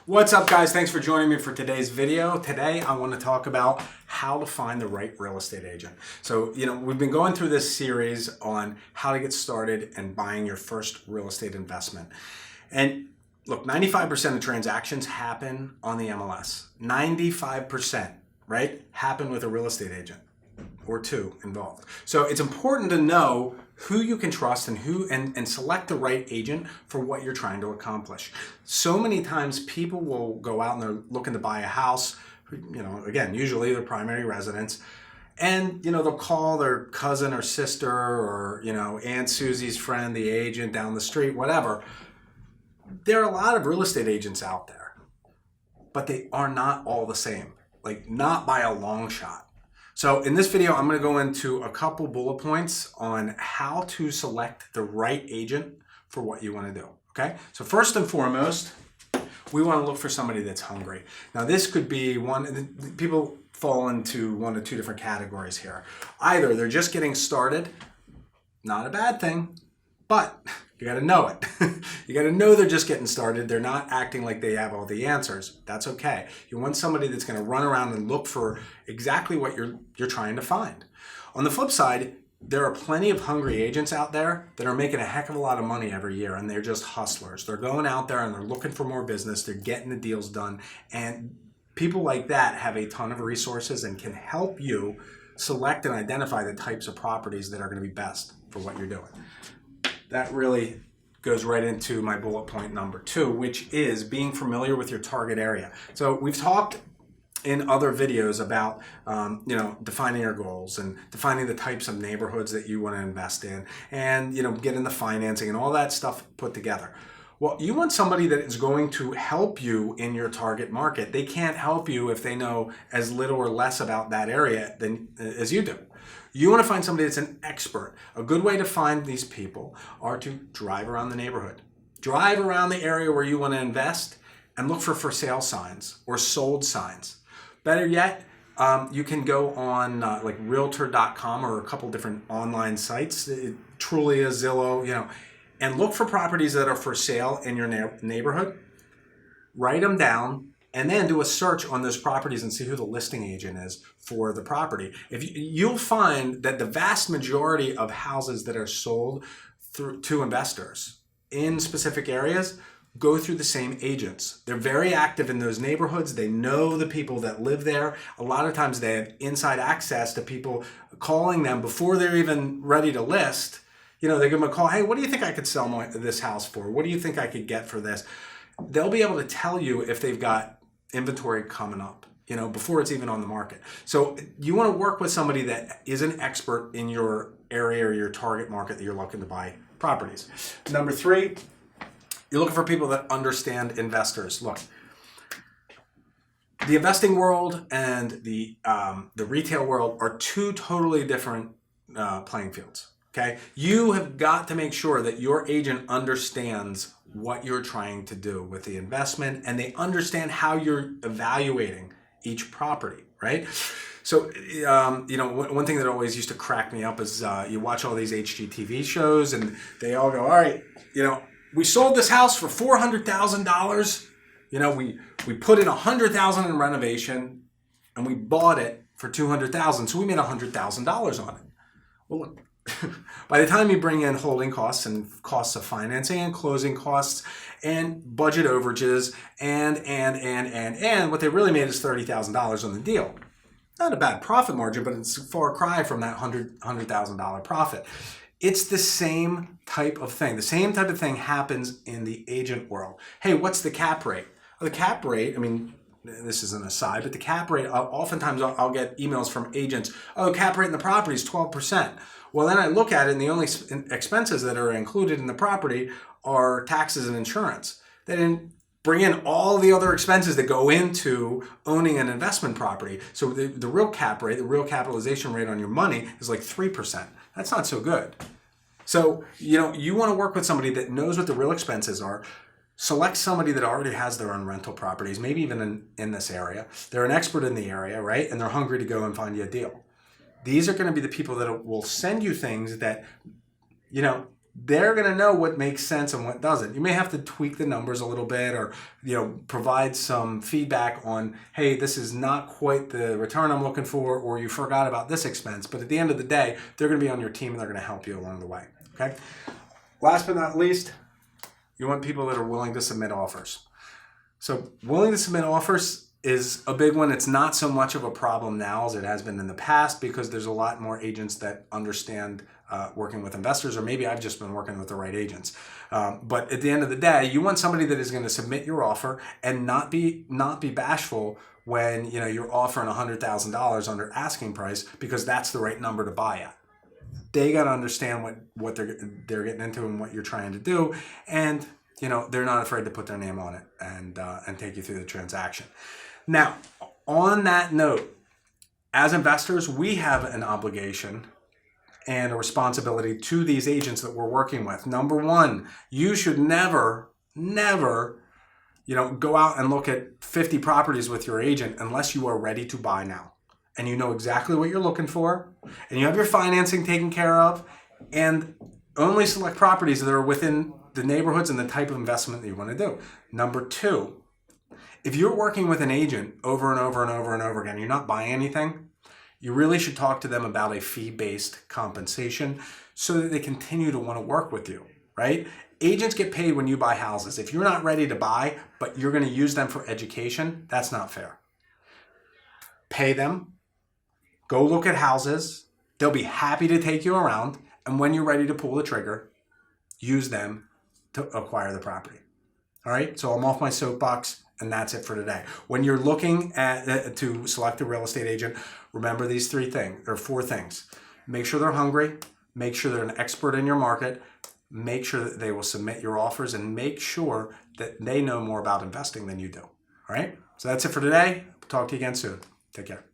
What's up, guys? Thanks for joining me for today's video. Today I want to talk about how to find the right real estate agent. So, we've been going through this series on how to get started and buying your first real estate investment. And look, 95% of transactions happen on the MLS. 95%, right, happen with a real estate agent or two involved. So it's important to know who you can trust and select the right agent for what you're trying to accomplish. So many times people will go out and they're looking to buy a house, again, usually their primary residence, and they'll call their cousin or sister or Aunt Susie's friend, the agent down the street, whatever. There are a lot of real estate agents out there, but they are not all the same, like not by a long shot. So in this video, I'm going to go into a couple bullet points on how to select the right agent for what you want to do. Okay. So first and foremost, we want to look for somebody that's hungry. Now this could be people fall into one of two different categories here. Either they're just getting started, not a bad thing, but you got to know it. You got to know they're just getting started. They're not acting like they have all the answers. That's okay. You want somebody that's going to run around and look for exactly what you're trying to find. On the flip side, there are plenty of hungry agents out there that are making a heck of a lot of money every year, and they're just hustlers. They're going out there and they're looking for more business. They're getting the deals done. And people like that have a ton of resources and can help you select and identify the types of properties that are going to be best for what you're doing. That really goes right into my bullet point number 2, which is being familiar with your target area. So we've talked in other videos about, defining your goals and defining the types of neighborhoods that you want to invest in and, getting the financing and all that stuff put together. Well, you want somebody that is going to help you in your target market. They can't help you if they know as little or less about that area as you do. You want to find somebody that's an expert. A good way to find these people are to drive around the neighborhood. Drive around the area where you want to invest and look for sale signs or sold signs. Better yet, you can go on like realtor.com or a couple different online sites, Trulia, Zillow, and look for properties that are for sale in your neighborhood. Write them down. And then do a search on those properties and see who the listing agent is for the property. You'll find that the vast majority of houses that are sold to investors in specific areas go through the same agents. They're very active in those neighborhoods. They know the people that live there. A lot of times they have inside access to people calling them before they're even ready to list. They give them a call. Hey, what do you think I could sell this house for? What do you think I could get for this? They'll be able to tell you if they've got inventory coming up, before it's even on the market. So you want to work with somebody that is an expert in your area or your target market that you're looking to buy properties. Number 3, you're looking for people that understand investors. Look, the investing world and the retail world are two totally different playing fields. Okay, you have got to make sure that your agent understands what you're trying to do with the investment and they understand how you're evaluating each property, right? So, one thing that always used to crack me up is you watch all these HGTV shows and they all go, all right, we sold this house for $400,000. We put in $100,000 in renovation and we bought it for $200,000. So we made $100,000 on it. Well, look, by the time you bring in holding costs and costs of financing and closing costs and budget overages and what they really made is $30,000 on the deal. Not a bad profit margin, but it's a far cry from that $100,000 profit. It's the same type of thing. The same type of thing happens in the agent world. Hey, what's the cap rate? Well, the cap rate, this is an aside, but the cap rate, oftentimes I'll get emails from agents, cap rate in the property is 12%. Well, then I look at it and the only expenses that are included in the property are taxes and insurance. They didn't bring in all the other expenses that go into owning an investment property. So the real cap rate, the real capitalization rate on your money is like 3%. That's not so good. So, you want to work with somebody that knows what the real expenses are. Select somebody that already has their own rental properties, maybe even in this area. They're an expert in the area, right? And they're hungry to go and find you a deal. These are going to be the people that will send you things that, they're going to know what makes sense and what doesn't. You may have to tweak the numbers a little bit, or provide some feedback on, hey, this is not quite the return I'm looking for, or you forgot about this expense. But at the end of the day, they're going to be on your team and they're going to help you along the way. Okay. Last but not least, you want people that are willing to submit offers. So willing to submit offers is a big one. It's not so much of a problem now as it has been in the past, because there's a lot more agents that understand working with investors, or maybe I've just been working with the right agents. But at the end of the day, you want somebody that is going to submit your offer and not be bashful when you're offering $100,000 under asking price, because that's the right number to buy at. They got to understand what they're getting into and what you're trying to do, and they're not afraid to put their name on it and take you through the transaction. Now, on that note, as investors, we have an obligation and a responsibility to these agents that we're working with. Number one, you should never go out and look at 50 properties with your agent unless you are ready to buy now, and you know exactly what you're looking for, and you have your financing taken care of, and only select properties that are within the neighborhoods and the type of investment that you want to do. Number two, if you're working with an agent over and over and over and over again, you're not buying anything, you really should talk to them about a fee-based compensation so that they continue to want to work with you, right? Agents get paid when you buy houses. If you're not ready to buy, but you're going to use them for education, that's not fair. Pay them, go look at houses, they'll be happy to take you around, and when you're ready to pull the trigger, use them to acquire the property. All right, so I'm off my soapbox, and that's it for today. When you're looking to select a real estate agent, remember these four things. Make sure they're hungry, make sure they're an expert in your market, make sure that they will submit your offers, and make sure that they know more about investing than you do. All right, so that's it for today. Talk to you again soon. Take care.